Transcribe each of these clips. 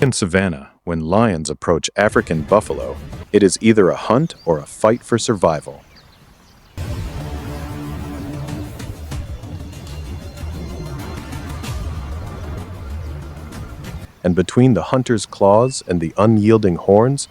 In Savannah, when lions approach African buffalo, it is either a hunt or a fight for survival. And between the hunter's claws and the unyielding horns,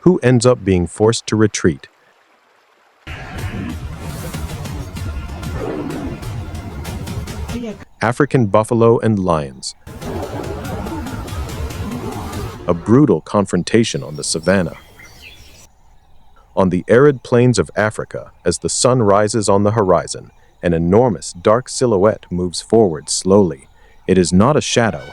who ends up being forced to retreat? African buffalo and lions. A brutal confrontation on the savannah. On the arid plains of Africa, as the sun rises on the horizon, an enormous dark silhouette moves forward slowly. It is not a shadow,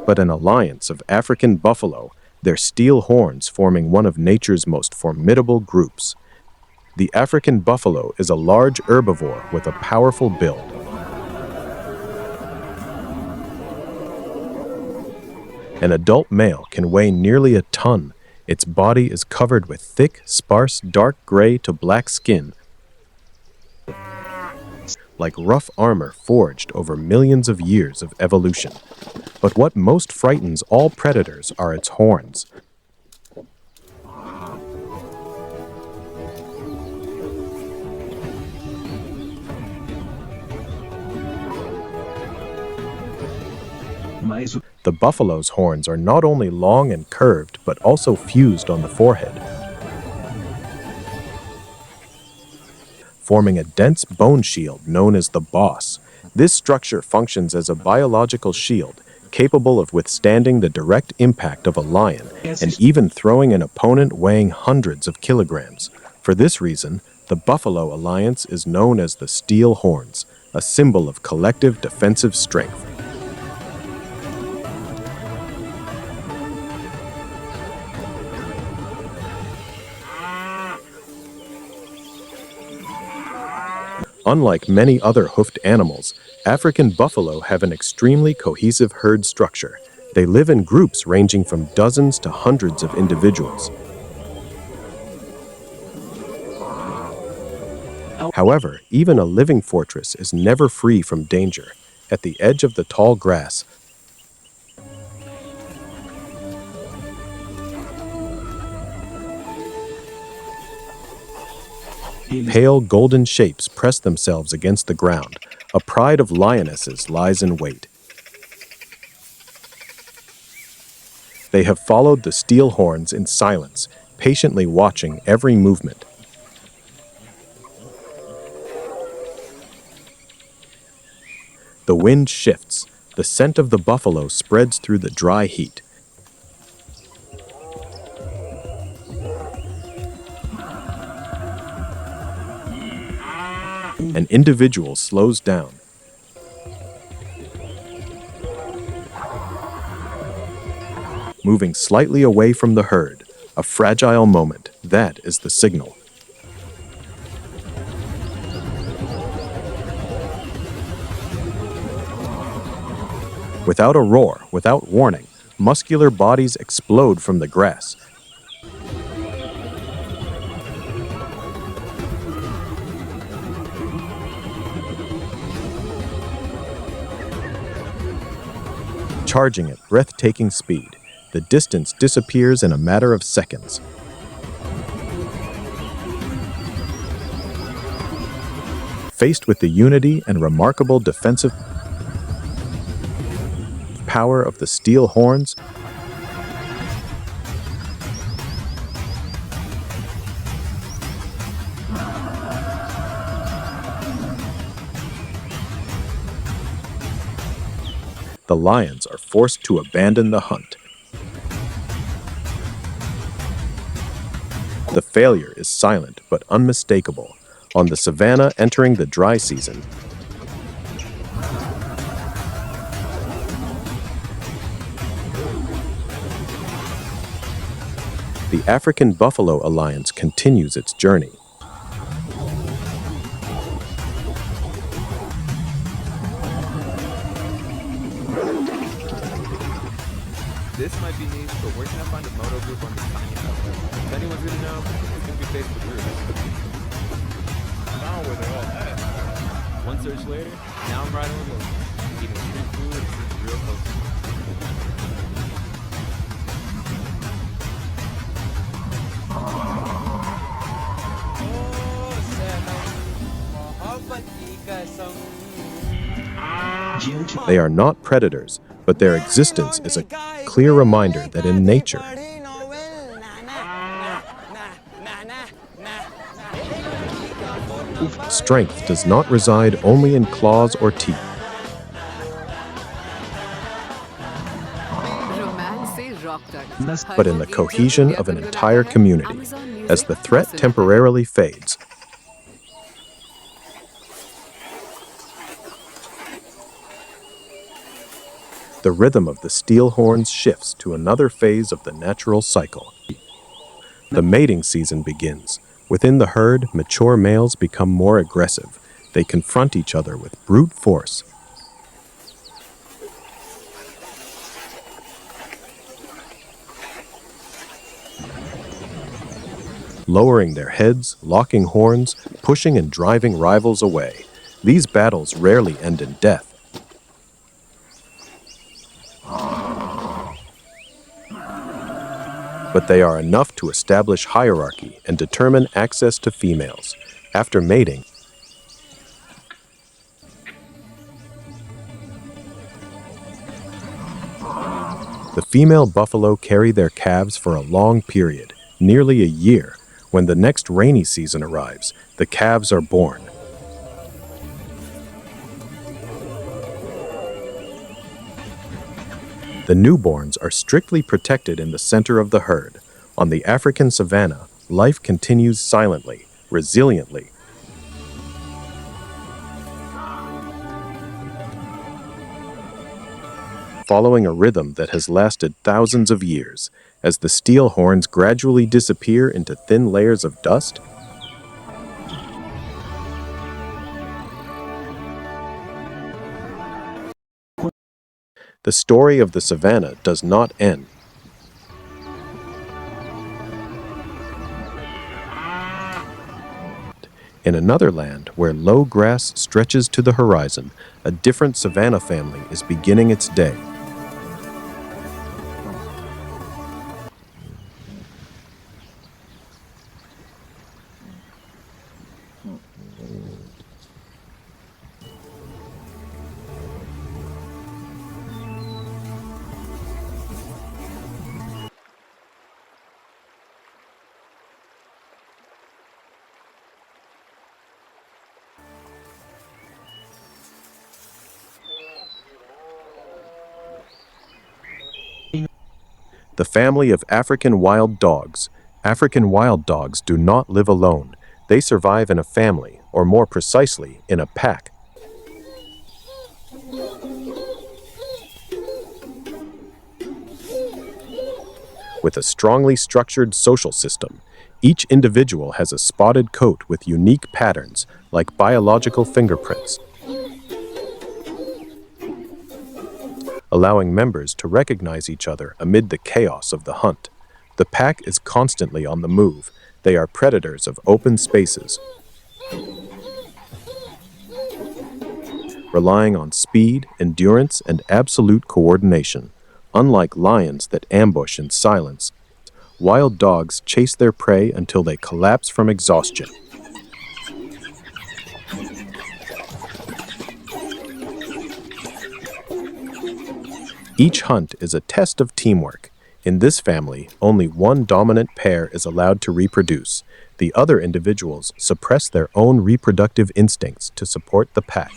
but an alliance of African buffalo, their steel horns forming one of nature's most formidable groups. The African buffalo is a large herbivore with a powerful build. An adult male can weigh nearly a ton. Its body is covered with thick, sparse, dark gray to black skin, like rough armor forged over millions of years of evolution. But what most frightens all predators are its horns. The buffalo's horns are not only long and curved, but also fused on the forehead, forming a dense bone shield known as the boss. This structure functions as a biological shield, capable of withstanding the direct impact of a lion and even throwing an opponent weighing hundreds of kilograms. For this reason, the Buffalo Alliance is known as the Steel Horns, a symbol of collective defensive strength. Unlike many other hoofed animals, African buffalo have an extremely cohesive herd structure. They live in groups ranging from dozens to hundreds of individuals. However, even a living fortress is never free from danger. At the edge of the tall grass, pale golden shapes press themselves against the ground. A pride of lionesses lies in wait. They have followed the steel horns in silence, patiently watching every movement. The wind shifts. The scent of the buffalo spreads through the dry heat. An individual slows down. Moving slightly away from the herd, a fragile moment. That is the signal. Without a roar, without warning, muscular bodies explode from the grass. Charging at breathtaking speed, the distance disappears in a matter of seconds. Faced with the unity and remarkable defensive power of the steel horns, the lions are forced to abandon the hunt. The failure is silent but unmistakable. On the savannah entering the dry season, the African Buffalo Alliance continues its journey. This might be niche, but where can I find a moto group on this tiny island? If anyone's gonna know, it's gonna be Facebook groups. Now where they're all at. One search later, now I'm riding with locals, eating street food and seems real close. They are not predators, but their existence is a clear reminder that in nature, strength does not reside only in claws or teeth. But in the cohesion of an entire community. As the threat temporarily fades, the rhythm of the steel horns shifts to another phase of the natural cycle. The mating season begins. Within the herd, mature males become more aggressive. They confront each other with brute force. Lowering their heads, locking horns, pushing and driving rivals away. These battles rarely end in death. But they are enough to establish hierarchy and determine access to females. After mating, the female buffalo carry their calves for a long period, nearly a year. When the next rainy season arrives, the calves are born. The newborns are strictly protected in the center of the herd. On the African savanna, life continues silently, resiliently. Following a rhythm that has lasted thousands of years, as the steel horns gradually disappear into thin layers of dust, the story of the savanna does not end. In another land where low grass stretches to the horizon, a different savanna family is beginning its day. The family of African wild dogs. African wild dogs do not live alone. They survive in a family, or more precisely, in a pack. With a strongly structured social system, each individual has a spotted coat with unique patterns, like biological fingerprints, allowing members to recognize each other amid the chaos of the hunt. The pack is constantly on the move. They are predators of open spaces, relying on speed, endurance, and absolute coordination. Unlike lions that ambush in silence, wild dogs chase their prey until they collapse from exhaustion. Each hunt is a test of teamwork. In this family, only one dominant pair is allowed to reproduce. The other individuals suppress their own reproductive instincts to support the pack.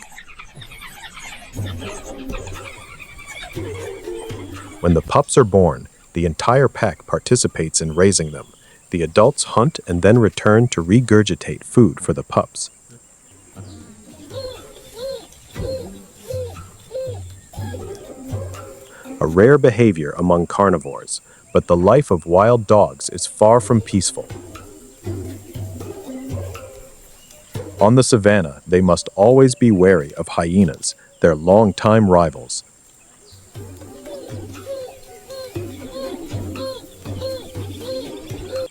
When the pups are born, the entire pack participates in raising them. The adults hunt and then return to regurgitate food for the pups. A rare behavior among carnivores. But the life of wild dogs is far from peaceful. On the savannah, they must always be wary of hyenas, their longtime rivals.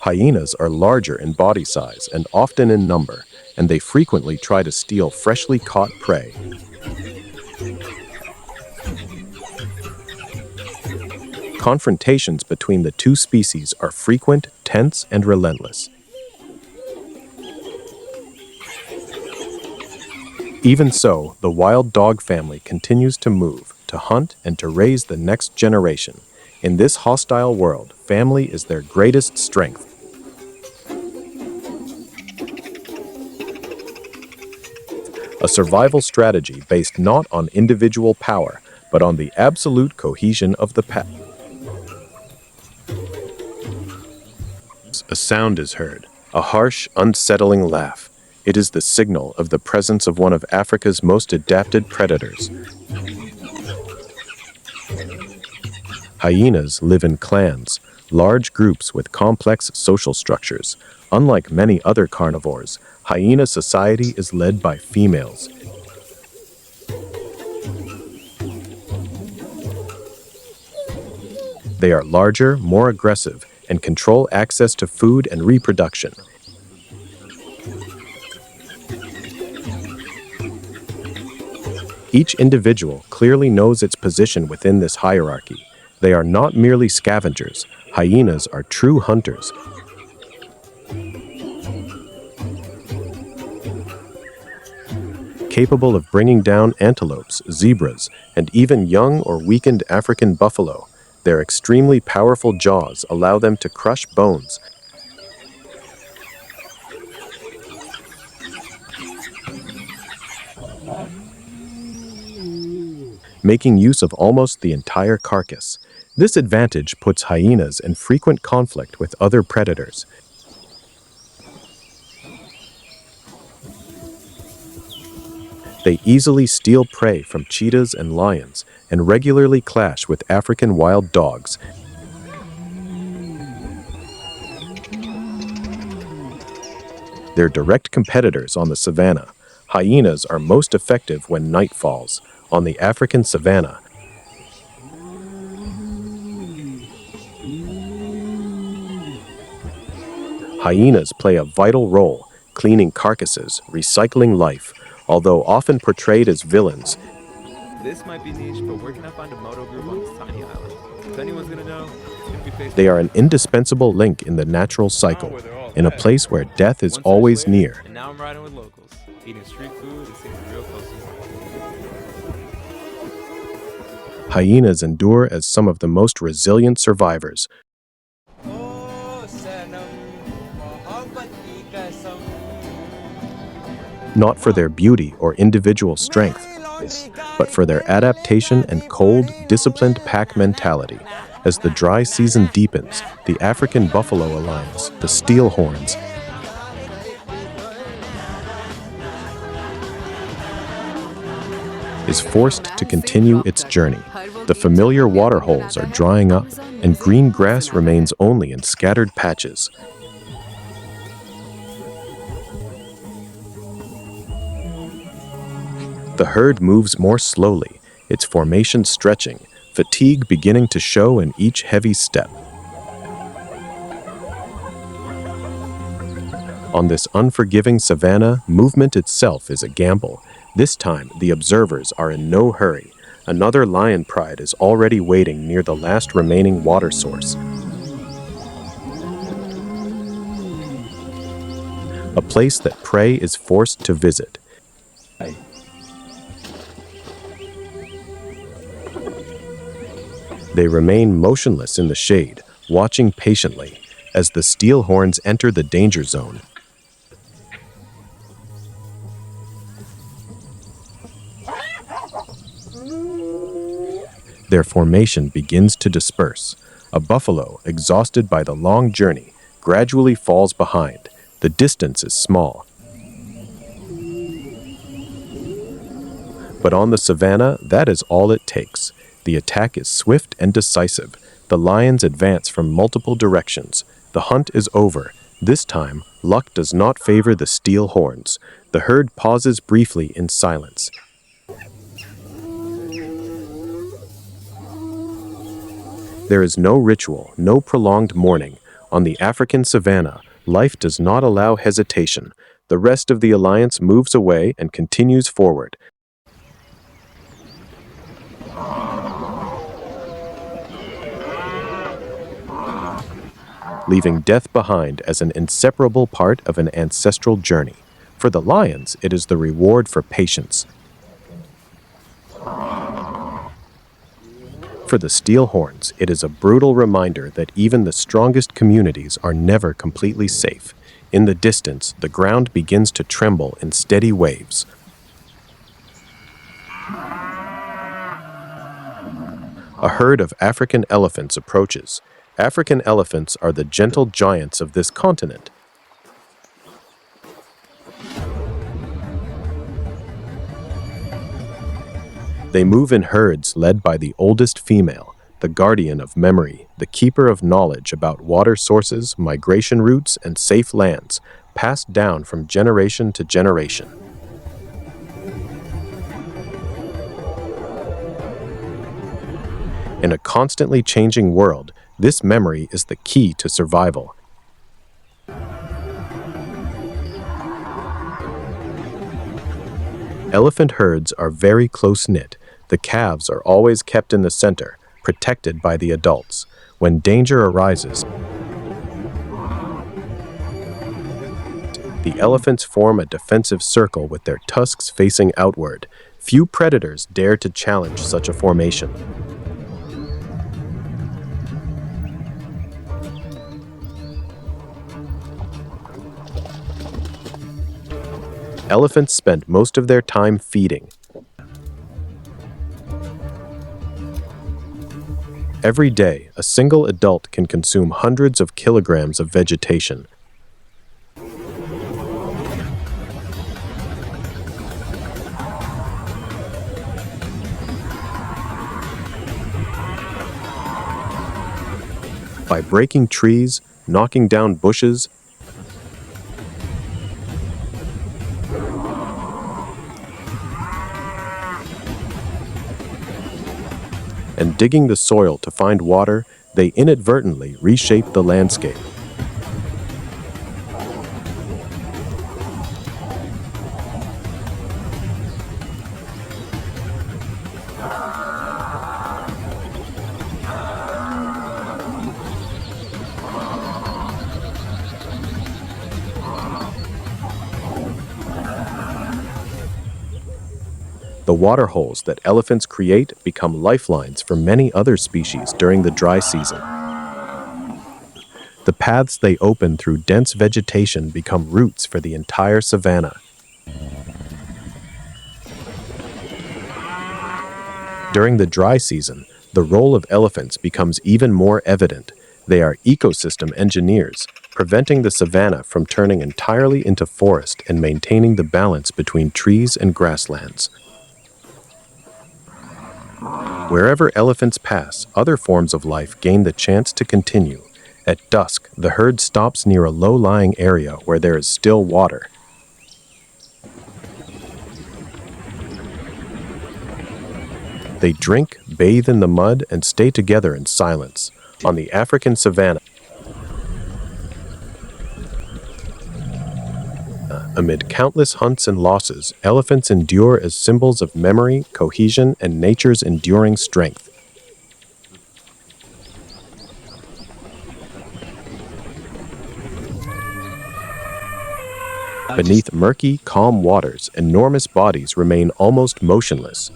Hyenas are larger in body size and often in number, and they frequently try to steal freshly caught prey. Confrontations between the two species are frequent, tense, and relentless. Even so, the wild dog family continues to move, to hunt, and to raise the next generation. In this hostile world, family is their greatest strength. A survival strategy based not on individual power, but on the absolute cohesion of the pack. A sound is heard, a harsh, unsettling laugh. It is the signal of the presence of one of Africa's most adapted predators. Hyenas live in clans, large groups with complex social structures. Unlike many other carnivores, hyena society is led by females. They are larger, more aggressive, and control access to food and reproduction. Each individual clearly knows its position within this hierarchy. They are not merely scavengers. Hyenas are true hunters. Capable of bringing down antelopes, zebras, and even young or weakened African buffalo. Their extremely powerful jaws allow them to crush bones. Making use of almost the entire carcass. This advantage puts hyenas in frequent conflict with other predators. They easily steal prey from cheetahs and lions and regularly clash with African wild dogs. They're direct competitors on the savannah. Hyenas are most effective when night falls. On the African savannah, hyenas play a vital role, cleaning carcasses, recycling life. Although often portrayed as villains, This might be niche, but where can I find a moto group on this tiny island? If anyone's gonna know, it's gonna be Facebook. they are an indispensable link in the natural cycle, in a place where death is Once always I was near. and now I'm riding with locals, eating street food and seeing real close to home. Hyenas endure as some of the most resilient survivors. Not for their beauty or individual strength, but for their adaptation and cold, disciplined pack mentality. As the dry season deepens, the African buffalo alliance, the steelhorns, is forced to continue its journey. The familiar water holes are drying up, and green grass remains only in scattered patches. The herd moves more slowly, its formation stretching, fatigue beginning to show in each heavy step. On this unforgiving savannah, movement itself is a gamble. This time, the observers are in no hurry. Another lion pride is already waiting near the last remaining water source. A place that prey is forced to visit. They remain motionless in the shade, watching patiently as the steelhorns enter the danger zone. Their formation begins to disperse. A buffalo, exhausted by the long journey, gradually falls behind. The distance is small. But on the savannah, that is all it takes. The attack is swift and decisive. The lions advance from multiple directions. The hunt is over. This time, luck does not favor the steel horns. The herd pauses briefly in silence. There is no ritual, no prolonged mourning. On the African savanna, life does not allow hesitation. The rest of the alliance moves away and continues forward. Leaving death behind as an inseparable part of an ancestral journey. For the lions, it is the reward for patience. For the steel horns, it is a brutal reminder that even the strongest communities are never completely safe. In the distance, the ground begins to tremble in steady waves. A herd of African elephants approaches. African elephants are the gentle giants of this continent. They move in herds led by the oldest female, the guardian of memory, the keeper of knowledge about water sources, migration routes, and safe lands, passed down from generation to generation. In a constantly changing world, this memory is the key to survival. Elephant herds are very close-knit. The calves are always kept in the center, protected by the adults. When danger arises, the elephants form a defensive circle with their tusks facing outward. Few predators dare to challenge such a formation. Elephants spend most of their time feeding. Every day, a single adult can consume hundreds of kilograms of vegetation. By breaking trees, knocking down bushes, and digging the soil to find water, they inadvertently reshape the landscape. The water holes that elephants create become lifelines for many other species during the dry season. The paths they open through dense vegetation become routes for the entire savanna. During the dry season, the role of elephants becomes even more evident. They are ecosystem engineers, preventing the savanna from turning entirely into forest and maintaining the balance between trees and grasslands. Wherever elephants pass, other forms of life gain the chance to continue. At dusk, the herd stops near a low-lying area where there is still water. They drink, bathe in the mud, and stay together in silence. On the African savanna, amid countless hunts and losses, elephants endure as symbols of memory, cohesion, and nature's enduring strength. Beneath murky, calm waters, enormous bodies remain almost motionless.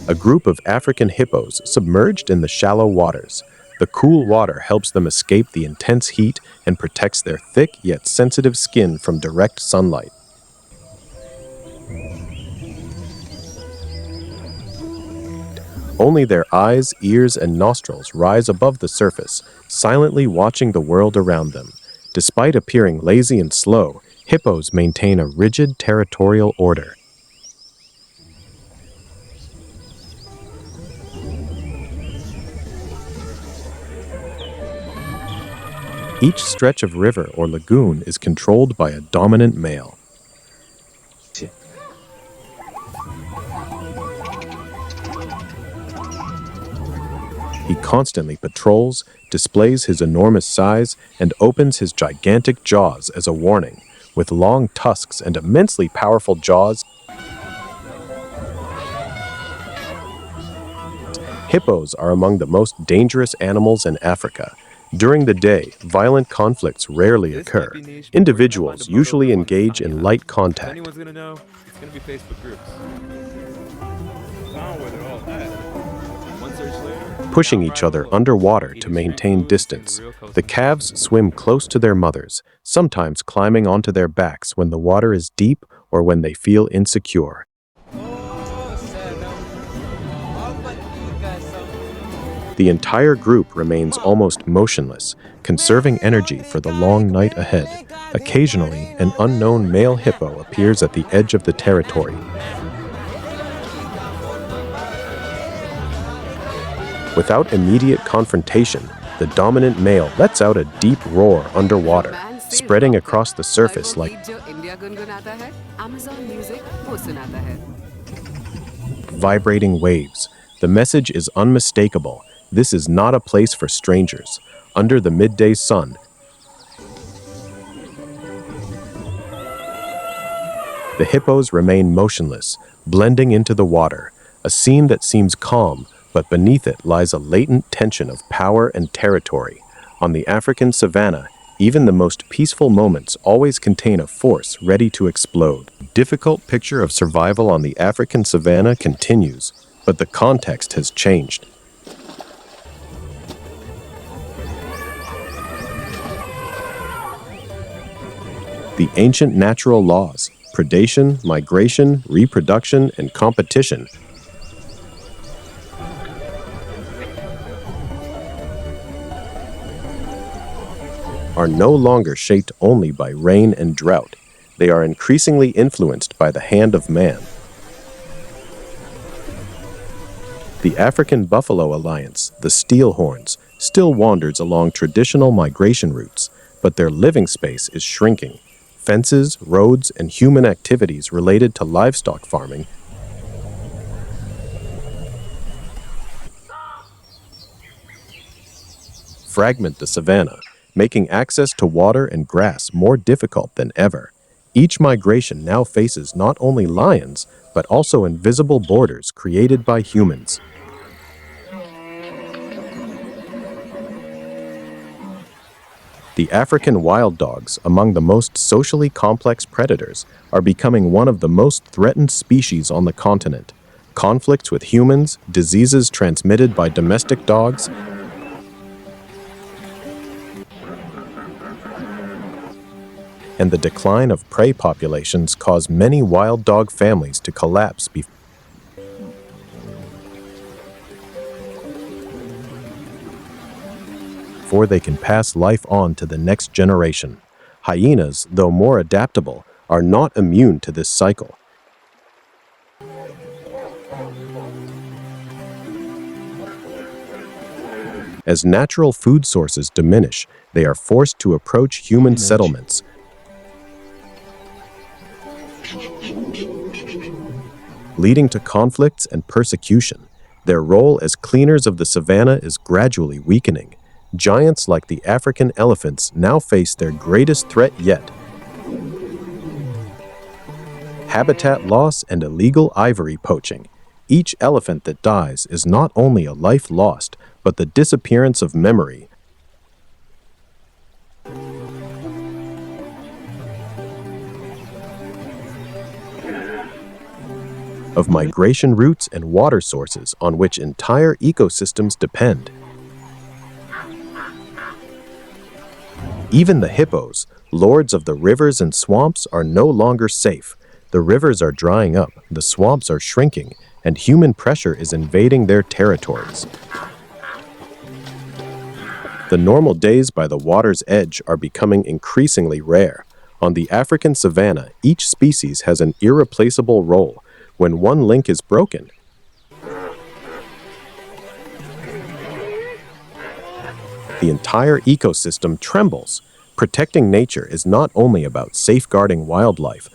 A group of African hippos submerged in the shallow waters. The cool water helps them escape the intense heat and protects their thick yet sensitive skin from direct sunlight. Only their eyes, ears, and nostrils rise above the surface, silently watching the world around them. Despite appearing lazy and slow, hippos maintain a rigid territorial order. Each stretch of river or lagoon is controlled by a dominant male. He constantly patrols, displays his enormous size, and opens his gigantic jaws as a warning. With long tusks and immensely powerful jaws, hippos are among the most dangerous animals in Africa. During the day, violent conflicts rarely This might occur. be niche, but where can I find Individuals a moto usually group on this engage tiny in island? light If contact. anyone's gonna know, it's gonna be Facebook groups. Found where they're all at. One search later, Pushing now each riding other alone, underwater to eating street maintain food, distance. seeing real coast The life. calves swim close to their mothers, sometimes climbing onto their backs when the water is deep or when they feel insecure. The entire group remains almost motionless, conserving energy for the long night ahead. Occasionally, an unknown male hippo appears at the edge of the territory. Without immediate confrontation, the dominant male lets out a deep roar underwater, spreading across the surface like vibrating waves. The message is unmistakable. This is not a place for strangers. Under the midday sun, the hippos remain motionless, blending into the water, a scene that seems calm, but beneath it lies a latent tension of power and territory. On the African savanna, even the most peaceful moments always contain a force ready to explode. The difficult picture of survival on the African savanna continues, but the context has changed. The ancient natural laws, predation, migration, reproduction, and competition, are no longer shaped only by rain and drought. They are increasingly influenced by the hand of man. The African Buffalo Alliance, the Steelhorns, still wanders along traditional migration routes, but their living space is shrinking. Fences, roads, and human activities related to livestock farming fragment the savanna, making access to water and grass more difficult than ever. Each migration now faces not only lions, but also invisible borders created by humans. The African wild dogs, among the most socially complex predators, are becoming one of the most threatened species on the continent. Conflicts with humans, diseases transmitted by domestic dogs, and the decline of prey populations cause many wild dog families to collapse before they can pass life on to the next generation. Hyenas, though more adaptable, are not immune to this cycle. As natural food sources diminish, they are forced to approach human settlements, leading to conflicts and persecution. Their role as cleaners of the savanna is gradually weakening. Giants like the African elephants now face their greatest threat yet: habitat loss and illegal ivory poaching. Each elephant that dies is not only a life lost, but the disappearance of memory, of migration routes and water sources on which entire ecosystems depend. Even the hippos, lords of the rivers and swamps, are no longer safe. The rivers are drying up, the swamps are shrinking, and human pressure is invading their territories. The normal days by the water's edge are becoming increasingly rare. On the African savanna, each species has an irreplaceable role. When one link is broken, the entire ecosystem trembles. Protecting nature is not only about safeguarding wildlife,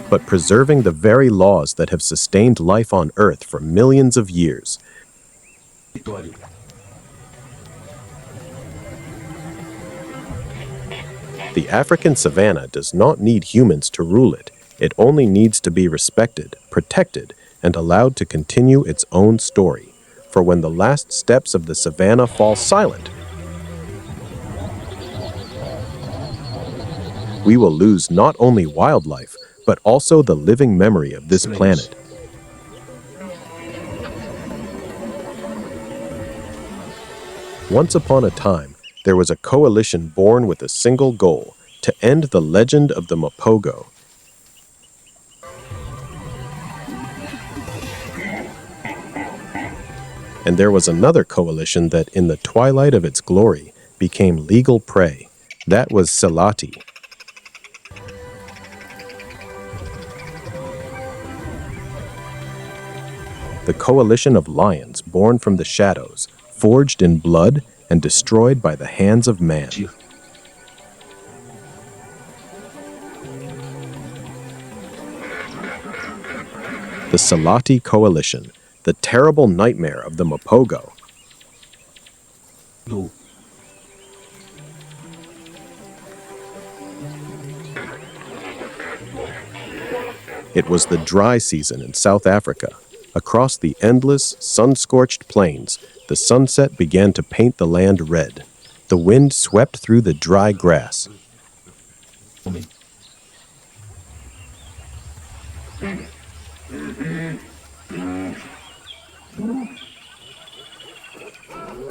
but preserving the very laws that have sustained life on Earth for millions of years. The African savanna does not need humans to rule it. It only needs to be respected, protected, and allowed to continue its own story. For when the last steps of the savanna fall silent, we will lose not only wildlife, but also the living memory of this planet. Once upon a time, there was a coalition born with a single goal: to end the legend of the Mapogo. And there was another coalition that, in the twilight of its glory, became legal prey. That was Selati. The coalition of lions born from the shadows, forged in blood and destroyed by the hands of man. The Selati coalition, the terrible nightmare of the Mapogo. It was the dry season in South Africa. Across the endless, sun-scorched plains, the sunset began to paint the land red. The wind swept through the dry grass.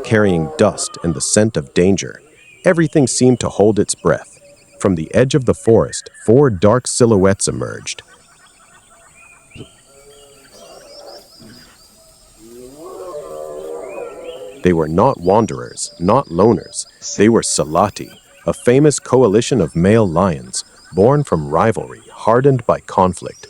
Carrying dust and the scent of danger, everything seemed to hold its breath. From the edge of the forest, 4 dark silhouettes emerged. They were not wanderers, not loners. They were Selati, a famous coalition of male lions, born from rivalry, hardened by conflict.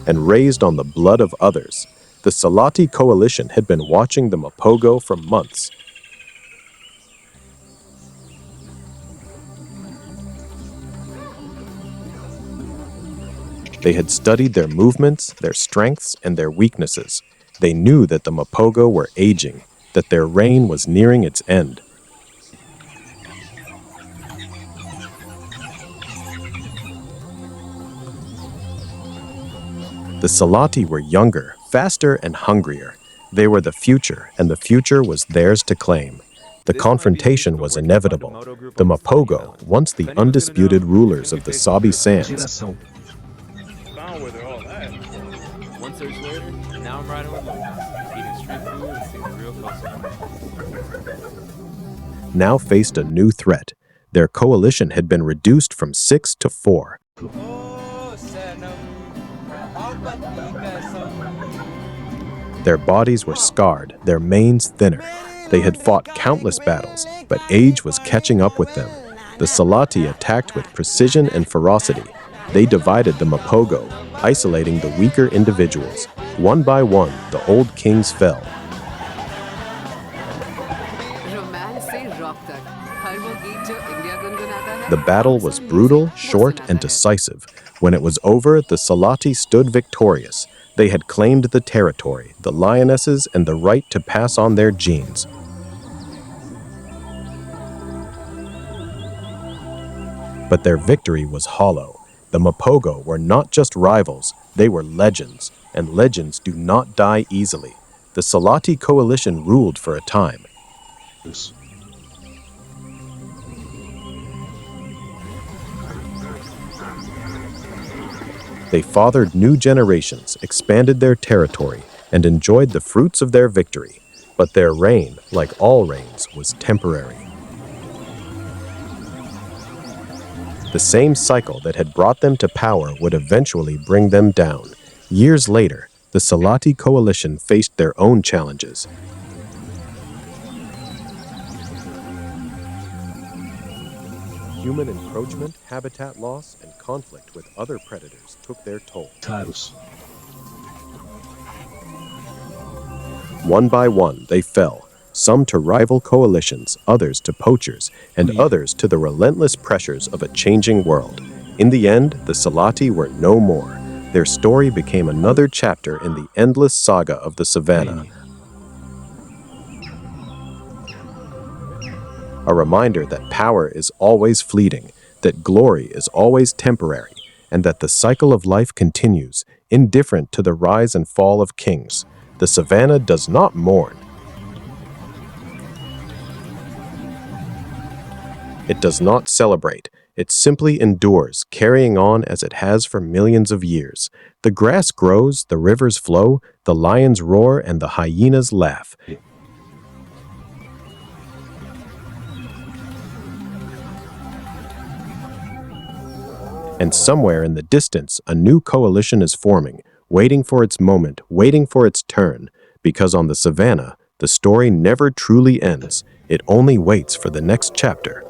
And raised on the blood of others. The Selati coalition had been watching the Mapogo for months. They had studied their movements, their strengths, and their weaknesses. They knew that the Mapogo were aging, that their reign was nearing its end. The Selati were younger, faster, and hungrier. They were the future, and the future was theirs to claim. The confrontation was inevitable. The Mapogo, once the undisputed rulers of the Sabi Sands, Where they're all at. One search later, and now I'm riding with them, eating street food and seeing the real coastline. now faced a new threat. Their coalition had been reduced from 6 to 4. Their bodies were scarred, their manes thinner. They had fought countless battles, but age was catching up with them. The Selati attacked with precision and ferocity. They divided the Mapogo, isolating the weaker individuals. One by one, the old kings fell. The battle was brutal, short, and decisive. When it was over, the Selati stood victorious. They had claimed the territory, the lionesses, and the right to pass on their genes. But their victory was hollow. The Mapogo were not just rivals, they were legends, and legends do not die easily. The Selati coalition ruled for a time. They fathered new generations, expanded their territory, and enjoyed the fruits of their victory. But their reign, like all reigns, was temporary. The same cycle that had brought them to power would eventually bring them down. Years later, the Selati coalition faced their own challenges. Human encroachment, habitat loss, and conflict with other predators took their toll. One by one, they fell, some to rival coalitions, others to poachers, and others to the relentless pressures of a changing world. In the end, the Salati were no more. Their story became another chapter in the endless saga of the Savannah, a reminder that power is always fleeting, that glory is always temporary, and that the cycle of life continues, indifferent to the rise and fall of kings. The Savannah does not mourn. It does not celebrate. It simply endures, carrying on as it has for millions of years. The grass grows, the rivers flow, the lions roar, and the hyenas laugh. And somewhere in the distance, a new coalition is forming, waiting for its moment, waiting for its turn. Because on the Savannah, the story never truly ends. It only waits for the next chapter.